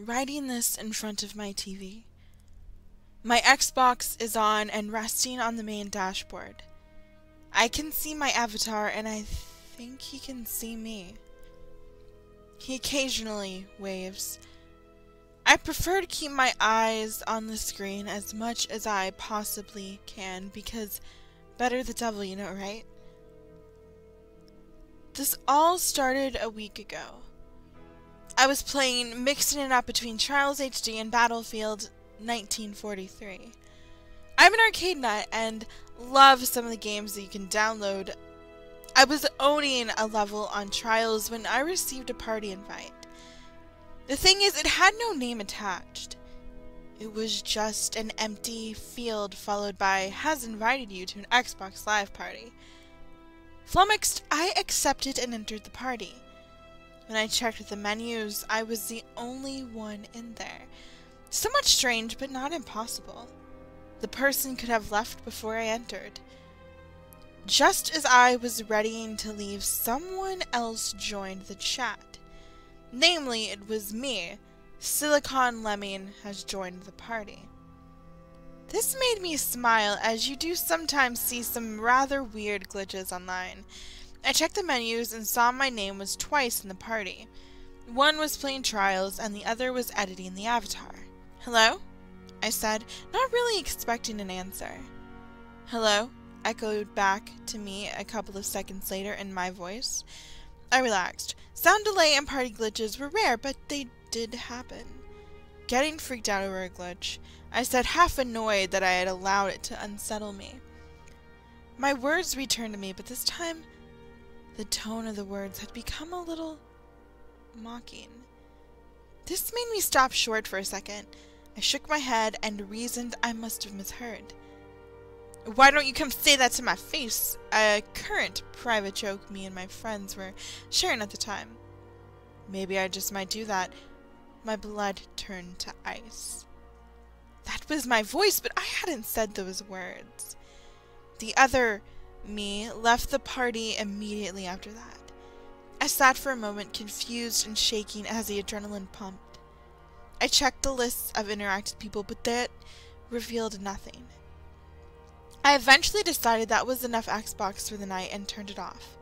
writing this in front of my TV. My Xbox is on and resting on the main dashboard. I can see my avatar and I think he can see me. He occasionally waves. I prefer to keep my eyes on the screen as much as I possibly can because better the devil, you know, right? This all started a week ago. I was playing, mixing it up between Trials HD and Battlefield 1943. I'm an arcade nut and love some of the games that you can download. I was owning a level on Trials when I received a party invite. The thing is, it had no name attached. It was just an empty field followed by has invited you to an Xbox Live party. Flummoxed, I accepted and entered the party. When I checked the menus, I was the only one in there. Somewhat strange, but not impossible. The person could have left before I entered. Just as I was readying to leave, someone else joined the chat. Namely, it was me. Silicon Lemming has joined the party. This made me smile, as you do sometimes see some rather weird glitches online. I checked the menus and saw my name was twice in the party. One was playing Trials and the other was editing the avatar. "Hello?" I said, not really expecting an answer. "Hello?" echoed back to me a couple of seconds later in my voice. I relaxed. Sound delay and party glitches were rare, but they did happen. Getting freaked out over a glitch, I said, half annoyed that I had allowed it to unsettle me. My words returned to me, but this time the tone of the words had become a little mocking. This made me stop short for a second. I shook my head and reasoned I must have misheard. "Why don't you come say that to my face?" A current private joke me and my friends were sharing at the time. Maybe I just might do that. My blood turned to ice. That was my voice, but I hadn't said those words. The other me left the party immediately after that. I sat for a moment, confused and shaking as the adrenaline pumped. I checked the lists of interacted people, but that revealed nothing. I eventually decided that was enough Xbox for the night and turned it off.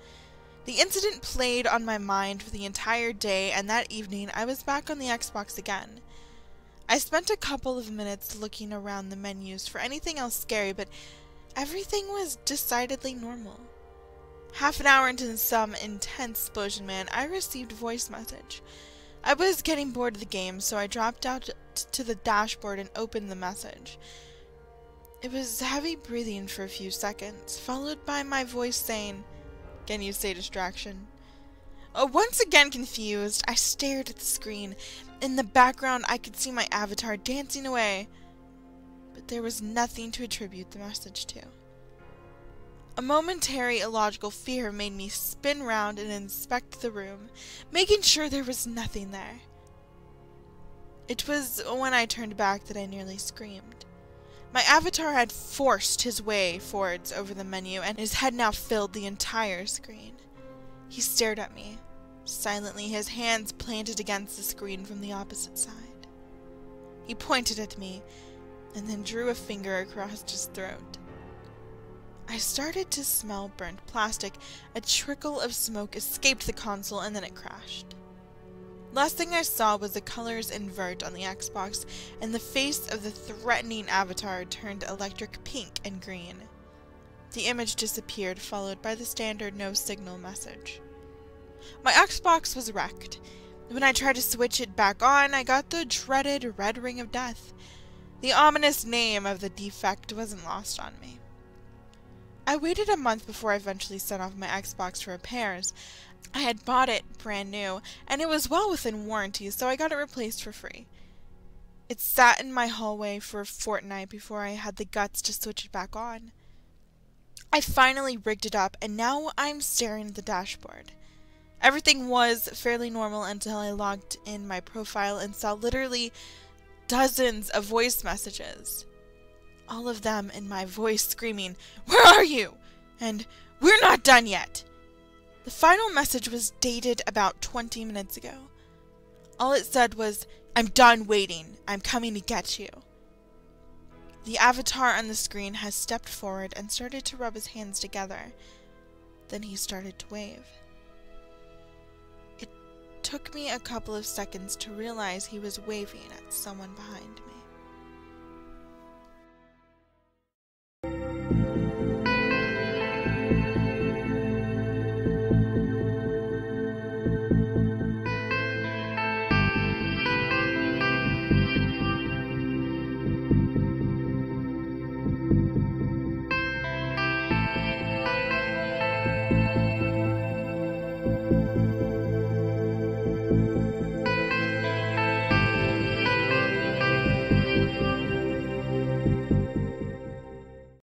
The incident played on my mind for the entire day, and that evening I was back on the Xbox again. I spent a couple of minutes looking around the menus for anything else scary, but everything was decidedly normal. Half an hour into some intense explosion, I received a voice message. I was getting bored of the game, so I dropped out to the dashboard and opened the message. It was heavy breathing for a few seconds, followed by my voice saying, "Can you say distraction?" Once again confused, I stared at the screen. In the background, I could see my avatar dancing away, but there was nothing to attribute the message to. A momentary illogical fear made me spin round and inspect the room, making sure there was nothing there. It was when I turned back that I nearly screamed. My avatar had forced his way forwards over the menu, and his head now filled the entire screen. He stared at me, silently, his hands planted against the screen from the opposite side. He pointed at me, and then drew a finger across his throat. I started to smell burnt plastic. A trickle of smoke escaped the console, and then it crashed. Last thing I saw was the colors invert on the Xbox, and the face of the threatening avatar turned electric pink and green. The image disappeared, followed by the standard no signal message. My Xbox was wrecked. When I tried to switch it back on, I got the dreaded red ring of death. The ominous name of the defect wasn't lost on me. I waited a month before I eventually sent off my Xbox for repairs. I had bought it brand new, and it was well within warranty, so I got it replaced for free. It sat in my hallway for a fortnight before I had the guts to switch it back on. I finally rigged it up, and now I'm staring at the dashboard. Everything was fairly normal until I logged in my profile and saw literally dozens of voice messages. All of them in my voice screaming, "Where are you?" and "We're not done yet." The final message was dated about 20 minutes ago. All it said was, I'm done waiting. I'm coming to get you. The avatar on the screen has stepped forward and started to rub his hands together. Then he started to wave. It took me a couple of seconds to realize he was waving at someone behind me.